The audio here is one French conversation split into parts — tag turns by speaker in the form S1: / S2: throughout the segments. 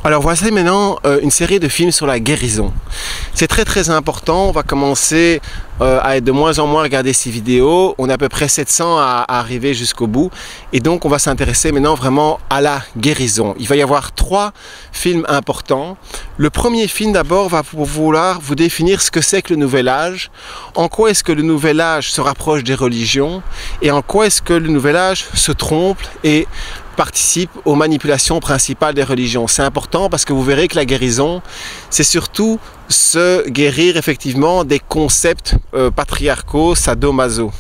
S1: Alors voici maintenant une série de films sur la guérison. C'est très important, on va commencer à être de moins en moins à regarder ces vidéos. On est à peu près 700 à arriver jusqu'au bout. Et donc on va s'intéresser maintenant vraiment à la guérison. Il va y avoir 3 films importants. Le premier film d'abord va vouloir vous définir ce que c'est que le Nouvel Âge, en quoi est-ce que le Nouvel Âge se rapproche des religions et en quoi est-ce que le Nouvel Âge se trompe et participe aux manipulations principales des religions. C'est important parce que vous verrez que la guérison, c'est surtout se guérir effectivement des concepts patriarcaux, sadomaso.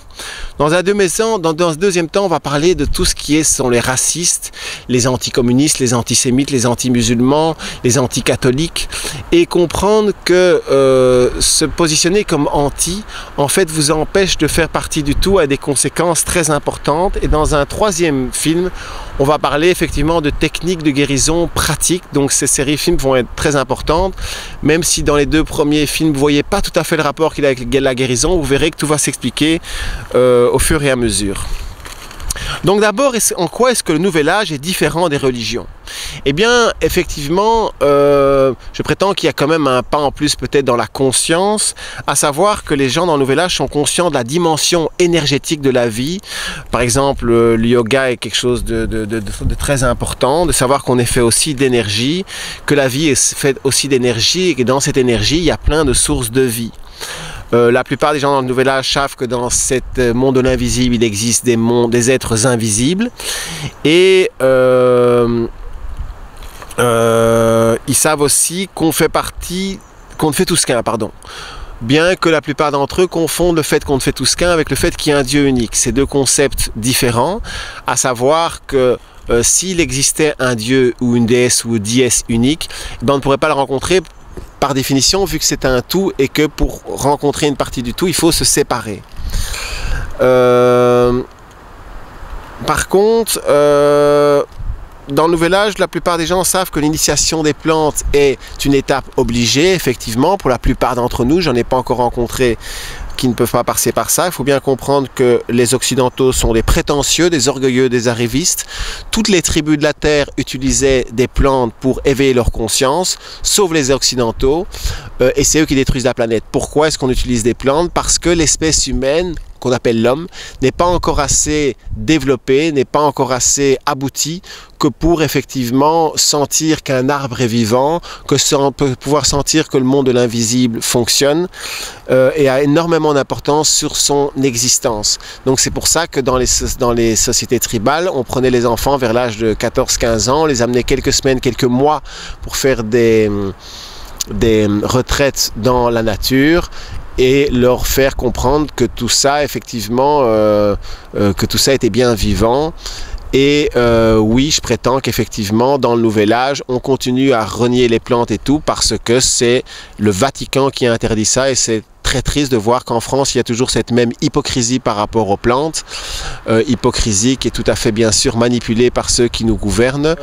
S1: Dans un deuxième temps, on va parler de tout ce qui sont les racistes, les anticommunistes, les antisémites, les anti-musulmans, les anti-catholiques, et comprendre que se positionner comme anti, en fait, vous empêche de faire partie du tout, a des conséquences très importantes. Et dans un troisième film, on va parler effectivement de techniques de guérison pratiques. Donc ces séries de films vont être très importantes, même si dans les 2 premiers films, vous ne voyez pas tout à fait le rapport qu'il a avec la guérison, vous verrez que tout va s'expliquer au fur et à mesure. Donc d'abord, en quoi est-ce que le Nouvel Âge est différent des religions? Eh bien, effectivement, je prétends qu'il y a quand même un pas en plus peut-être dans la conscience, à savoir que les gens dans le Nouvel Âge sont conscients de la dimension énergétique de la vie. Par exemple, le yoga est quelque chose de très important, de savoir qu'on est fait aussi d'énergie, que la vie est faite aussi d'énergie et que dans cette énergie, il y a plein de sources de vie. La plupart des gens dans le Nouvel Âge savent que dans ce monde de l'invisible, il existe des êtres invisibles. Et ils savent aussi qu'on ne fait tous qu'un, pardon. Bien que la plupart d'entre eux confondent le fait qu'on ne fait tous qu'un avec le fait qu'il y a un Dieu unique. C'est 2 concepts différents, à savoir que s'il existait un Dieu ou une déesse ou une déesse unique, ben on ne pourrait pas le rencontrer par définition, vu que c'est un tout et que pour rencontrer une partie du tout, il faut se séparer. Par contre, dans le Nouvel Âge, la plupart des gens savent que l'initiation des plantes est une étape obligée, effectivement, pour la plupart d'entre nous. J'en ai pas encore rencontré qui ne peuvent pas passer par ça. Il faut bien comprendre que les Occidentaux sont des prétentieux, des orgueilleux, des arrivistes. Toutes les tribus de la Terre utilisaient des plantes pour éveiller leur conscience, sauf les Occidentaux, et c'est eux qui détruisent la planète. Pourquoi est-ce qu'on utilise des plantes? Parce que l'espèce humaine, qu'on appelle l'homme, n'est pas encore assez développé, n'est pas encore assez abouti que pour effectivement sentir qu'un arbre est vivant, pouvoir sentir que le monde de l'invisible fonctionne et a énormément d'importance sur son existence. Donc c'est pour ça que dans les sociétés tribales, on prenait les enfants vers l'âge de 14-15 ans, on les amenait quelques semaines, quelques mois pour faire des retraites dans la nature et leur faire comprendre que tout ça, effectivement, que tout ça était bien vivant. Et oui, je prétends qu'effectivement, dans le Nouvel Âge, on continue à renier les plantes et tout parce que c'est le Vatican qui interdit ça et c'est très triste de voir qu'en France, il y a toujours cette même hypocrisie par rapport aux plantes, hypocrisie qui est tout à fait bien sûr manipulée par ceux qui nous gouvernent.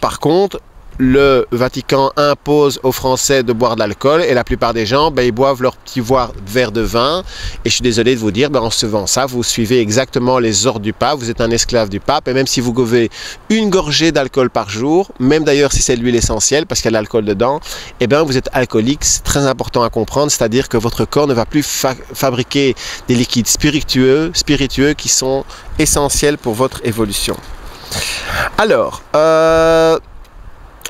S1: Par contre, le Vatican impose aux Français de boire de l'alcool et la plupart des gens, ils boivent leur petit verre de vin. Et je suis désolé de vous dire, en se faisant ça, vous suivez exactement les ordres du pape, vous êtes un esclave du pape. Et même si vous buvez une gorgée d'alcool par jour, même d'ailleurs si c'est l'huile essentielle, parce qu'il y a de l'alcool dedans, vous êtes alcoolique. C'est très important à comprendre, c'est-à-dire que votre corps ne va plus fabriquer des liquides spiritueux qui sont essentiels pour votre évolution. Alors,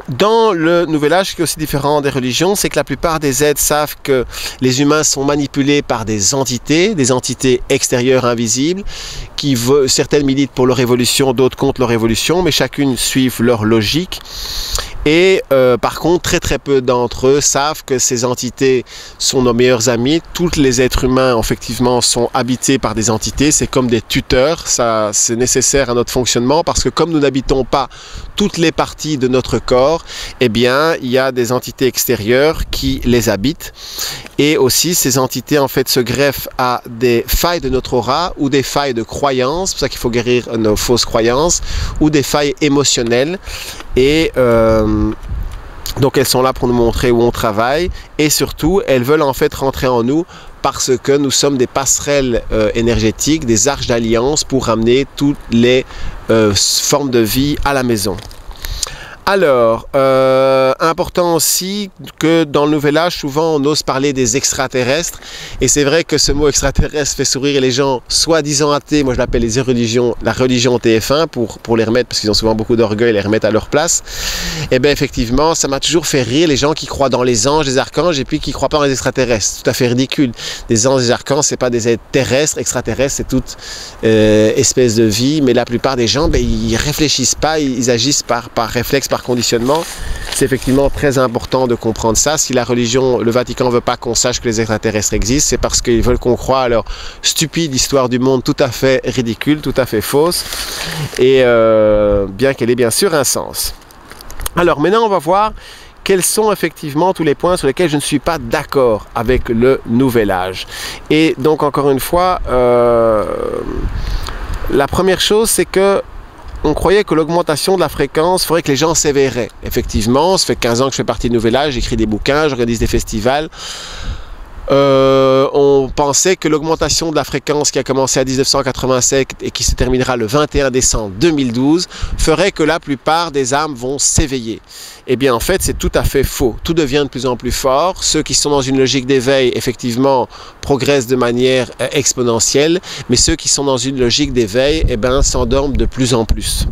S1: dans le Nouvel Âge, ce qui est aussi différent des religions, c'est que la plupart des êtres savent que les humains sont manipulés par des entités extérieures invisibles, certaines militent pour leur évolution, d'autres contre leur évolution, mais chacune suivent leur logique. Et par contre, très peu d'entre eux savent que ces entités sont nos meilleurs amis. Tous les êtres humains, effectivement, sont habités par des entités. C'est comme des tuteurs. Ça, c'est nécessaire à notre fonctionnement parce que comme nous n'habitons pas toutes les parties de notre corps, il y a des entités extérieures qui les habitent. Et aussi, ces entités, en fait, se greffent à des failles de notre aura ou des failles de croyances. C'est pour ça qu'il faut guérir nos fausses croyances ou des failles émotionnelles. Et donc elles sont là pour nous montrer où on travaille et surtout elles veulent en fait rentrer en nous parce que nous sommes des passerelles énergétiques, des arches d'alliance pour ramener toutes les formes de vie à la maison. Alors, important aussi que dans le Nouvel Âge, souvent on ose parler des extraterrestres. Et c'est vrai que ce mot extraterrestre fait sourire les gens soi-disant athées. Moi je l'appelle la religion TF1 pour les remettre, parce qu'ils ont souvent beaucoup d'orgueil et les remettre à leur place. Et bien effectivement, ça m'a toujours fait rire les gens qui croient dans les anges, les archanges, et puis qui ne croient pas dans les extraterrestres. C'est tout à fait ridicule. Les anges, les archanges, c'est pas des êtres terrestres, extraterrestres, c'est toute espèce de vie. Mais la plupart des gens, ils réfléchissent pas, ils agissent par réflexe, par conditionnement. C'est effectivement très important de comprendre ça. Si la religion, le Vatican veut pas qu'on sache que les extraterrestres existent, c'est parce qu'ils veulent qu'on croie à leur stupide histoire du monde tout à fait ridicule, tout à fait fausse, et bien qu'elle ait bien sûr un sens. Alors maintenant on va voir quels sont effectivement tous les points sur lesquels je ne suis pas d'accord avec le Nouvel Âge. Et donc encore une fois, la première chose c'est que on croyait que l'augmentation de la fréquence ferait que les gens s'éveilleraient. Effectivement, ça fait 15 ans que je fais partie du Nouvel Âge, j'écris des bouquins, j'organise des festivals. On pensait que l'augmentation de la fréquence qui a commencé à 1987 et qui se terminera le 21 décembre 2012 ferait que la plupart des âmes vont s'éveiller. Eh bien en fait c'est tout à fait faux. Tout devient de plus en plus fort. Ceux qui sont dans une logique d'éveil effectivement progressent de manière exponentielle, mais ceux qui sont dans une logique d'éveil s'endorment de plus en plus.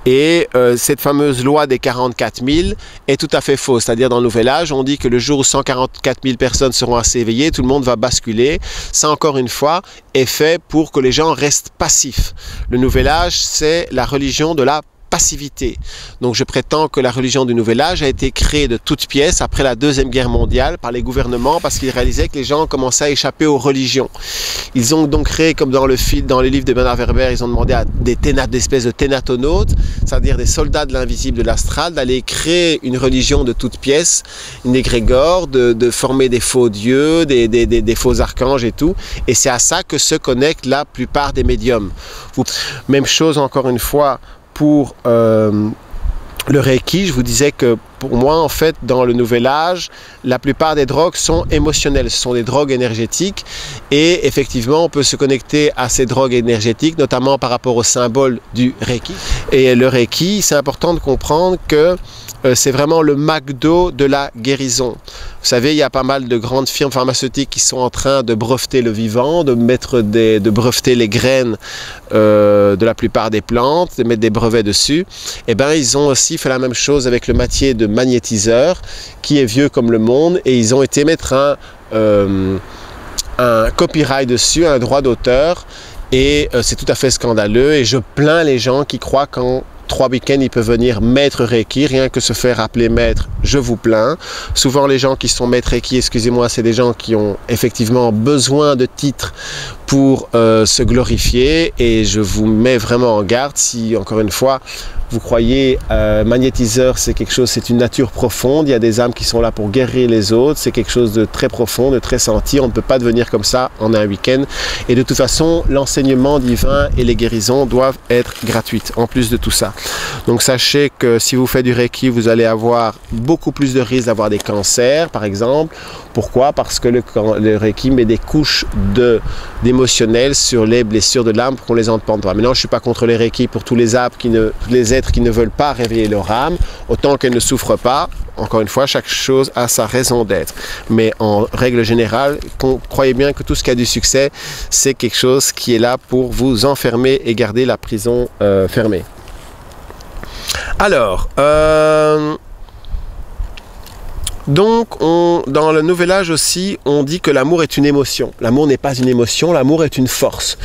S1: Cette fameuse loi des 44 000 est tout à fait fausse, c'est-à-dire dans le Nouvel Âge, on dit que le jour où 144 000 personnes seront assez éveillées, tout le monde va basculer. Ça, encore une fois, est fait pour que les gens restent passifs. Le Nouvel Âge, c'est la religion de la passivité. Donc je prétends que la religion du Nouvel Âge a été créée de toutes pièces après la Deuxième Guerre mondiale par les gouvernements parce qu'ils réalisaient que les gens commençaient à échapper aux religions. Ils ont donc créé, comme dans les livres de Bernard Werber, ils ont demandé à des espèces de thénatonautes, c'est-à-dire des soldats de l'invisible, de l'astral, d'aller créer une religion de toutes pièces, une égrégore, de former des faux dieux, des faux archanges et tout. Et c'est à ça que se connectent la plupart des médiums. Même chose encore une fois pour le Reiki. Je vous disais que pour moi, en fait, dans le Nouvel Âge, la plupart des drogues sont émotionnelles. Ce sont des drogues énergétiques et effectivement, on peut se connecter à ces drogues énergétiques, notamment par rapport au symbole du Reiki. Et le Reiki, c'est important de comprendre que c'est vraiment le McDo de la guérison. Vous savez, il y a pas mal de grandes firmes pharmaceutiques qui sont en train de breveter le vivant, de breveter les graines de la plupart des plantes, de mettre des brevets dessus. Et bien, ils ont aussi fait la même chose avec le métier de magnétiseur, qui est vieux comme le monde, et ils ont été mettre un copyright dessus, un droit d'auteur, et c'est tout à fait scandaleux, et je plains les gens qui croient qu'en 3 week-ends, ils peuvent venir maître Reiki, rien que se faire appeler maître, je vous plains. Souvent, les gens qui sont maîtres Reiki, excusez-moi, c'est des gens qui ont effectivement besoin de titres pour se glorifier, et je vous mets vraiment en garde si, encore une fois, vous croyez magnétiseur, c'est quelque chose, c'est une nature profonde, il y a des âmes qui sont là pour guérir les autres, c'est quelque chose de très profond, de très senti, on ne peut pas devenir comme ça en un week-end. Et de toute façon, l'enseignement divin et les guérisons doivent être gratuites, en plus de tout ça. Donc sachez que si vous faites du Reiki, vous allez avoir beaucoup plus de risques d'avoir des cancers, par exemple. Pourquoi? Parce que le Reiki met des couches d'émotionnel sur les blessures de l'âme pour qu'on les entende pas. Maintenant, je ne suis pas contre les Reiki pour tous les âmes êtres qui ne veulent pas réveiller leur âme, autant qu'elles ne souffrent pas. Encore une fois, chaque chose a sa raison d'être. Mais en règle générale, croyez bien que tout ce qui a du succès, c'est quelque chose qui est là pour vous enfermer et garder la prison fermée. Alors, donc, dans le Nouvel Âge aussi, on dit que l'amour est une émotion. L'amour n'est pas une émotion, l'amour est une force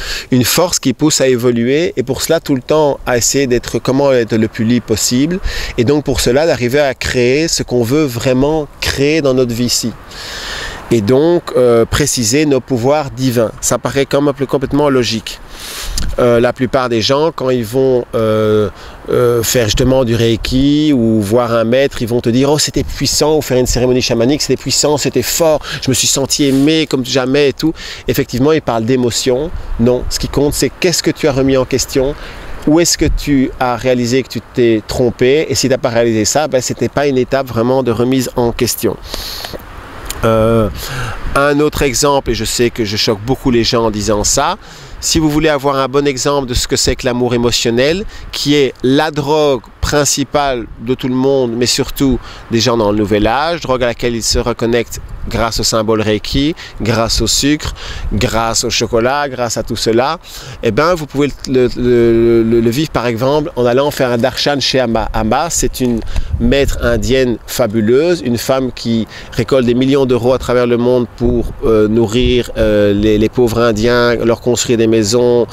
S1: qui pousse à évoluer, et pour cela, tout le temps, à essayer d'être comment être le plus libre possible, et donc pour cela, d'arriver à créer ce qu'on veut vraiment créer dans notre vie-ci. Et donc, préciser nos pouvoirs divins. Ça paraît comme complètement logique. La plupart des gens, quand ils vont faire justement du Reiki ou voir un maître, ils vont te dire « Oh, c'était puissant » ou faire une cérémonie chamanique, c'était puissant, c'était fort, je me suis senti aimé comme jamais et tout. Effectivement, ils parlent d'émotion. Non, ce qui compte, c'est qu'est-ce que tu as remis en question, où est-ce que tu as réalisé que tu t'es trompé, et si tu n'as pas réalisé ça, ben, ce n'était pas une étape vraiment de remise en question. Un autre exemple, et je sais que je choque beaucoup les gens en disant ça, si vous voulez avoir un bon exemple de ce que c'est que l'amour émotionnel, qui est la drogue principale de tout le monde, mais surtout des gens dans le nouvel âge, drogue à laquelle ils se reconnectent grâce au symbole Reiki, grâce au sucre, grâce au chocolat, grâce à tout cela, eh bien, vous pouvez le vivre par exemple en allant faire un darshan chez Amma. Amma, c'est une maître indienne fabuleuse, une femme qui récolte des millions d'euros à travers le monde pour nourrir les pauvres indiens, leur construire des maisons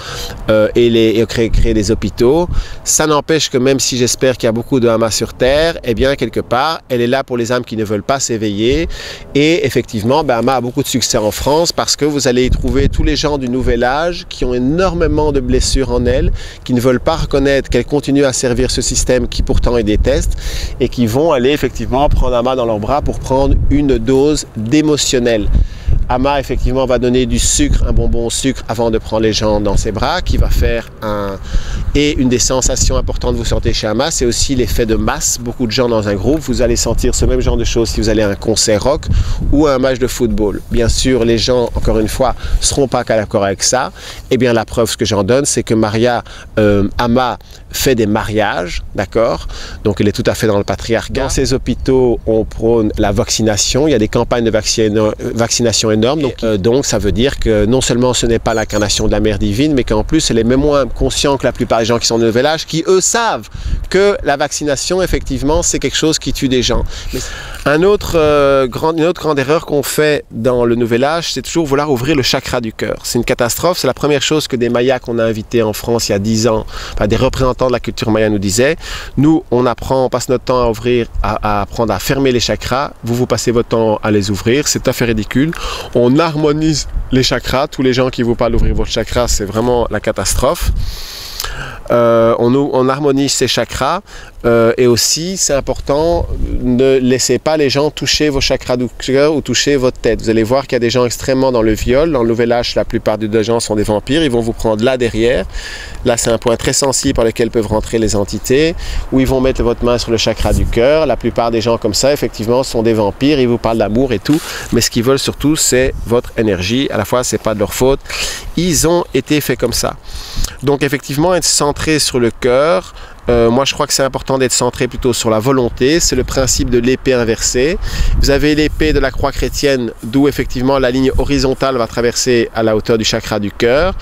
S1: et créer des hôpitaux. Ça n'empêche que même si j'espère qu'il y a beaucoup de Amma sur Terre, eh bien, quelque part, elle est là pour les âmes qui ne veulent pas s'éveiller. Et effectivement, Amma a beaucoup de succès en France parce que vous allez y trouver tous les gens du nouvel âge qui ont énormément de blessures en elles, qui ne veulent pas reconnaître qu'elles continuent à servir ce système qui pourtant ils détestent et qui vont aller effectivement prendre Amma dans leurs bras pour prendre une dose d'émotionnel. Amma effectivement va donner du sucre, un bonbon au sucre avant de prendre les gens dans ses bras, qui va faire et une des sensations importantes que vous sentez chez Amma, c'est aussi l'effet de masse. Beaucoup de gens dans un groupe, vous allez sentir ce même genre de choses si vous allez à un concert rock ou à un match de football. Bien sûr, les gens, encore une fois, ne seront pas d'accord avec ça. Et bien la preuve, ce que j'en donne, c'est que Amma fait des mariages, d'accord? Donc elle est tout à fait dans le patriarcat. Dans ces hôpitaux, on prône la vaccination. Il y a des campagnes de vaccination énormes. Donc ça veut dire que non seulement ce n'est pas l'incarnation de la mère divine, mais qu'en plus elle est même moins consciente que la plupart des gens qui sont de nouvel âge, qui eux savent que la vaccination, effectivement, c'est quelque chose qui tue des gens. Mais une autre grande erreur qu'on fait dans le nouvel âge, c'est toujours vouloir ouvrir le chakra du cœur. C'est une catastrophe. C'est la première chose que des Mayas qu'on a invités en France il y a 10 ans, enfin, des représentants de la culture maya nous disaient. Nous, on passe notre temps à apprendre à fermer les chakras. Vous passez votre temps à les ouvrir. C'est tout à fait ridicule. On harmonise les chakras. Tous les gens qui vous parlent d'ouvrir votre chakra, c'est vraiment la catastrophe. On harmonise ces chakras et aussi c'est important, ne laissez pas les gens toucher vos chakras du cœur ou toucher votre tête. Vous allez voir qu'il y a des gens extrêmement dans le viol. Dans le nouvel âge, la plupart des gens sont des vampires. Ils vont vous prendre là derrière. Là, c'est un point très sensible par lequel peuvent rentrer les entités, où ils vont mettre votre main sur le chakra du cœur. La plupart des gens comme ça, effectivement, sont des vampires. Ils vous parlent d'amour et tout, mais ce qu'ils veulent surtout, c'est votre énergie. À la fois, c'est pas de leur faute. Ils ont été faits comme ça. Donc effectivement, être centré sur le cœur, moi je crois que c'est important d'être centré plutôt sur la volonté. C'est le principe de l'épée inversée. Vous avez l'épée de la croix chrétienne, d'où effectivement la ligne horizontale va traverser à la hauteur du chakra du cœur.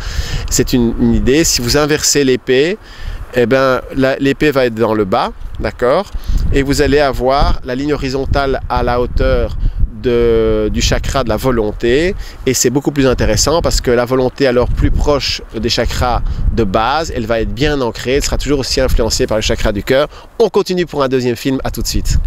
S1: C'est une idée. Si vous inversez l'épée, eh bien l'épée va être dans le bas, d'accord? Et vous allez avoir la ligne horizontale à la hauteur du chakra de la volonté, et c'est beaucoup plus intéressant parce que la volonté, alors plus proche des chakras de base, elle va être bien ancrée, elle sera toujours aussi influencée par le chakra du cœur. On continue pour un deuxième film, à tout de suite.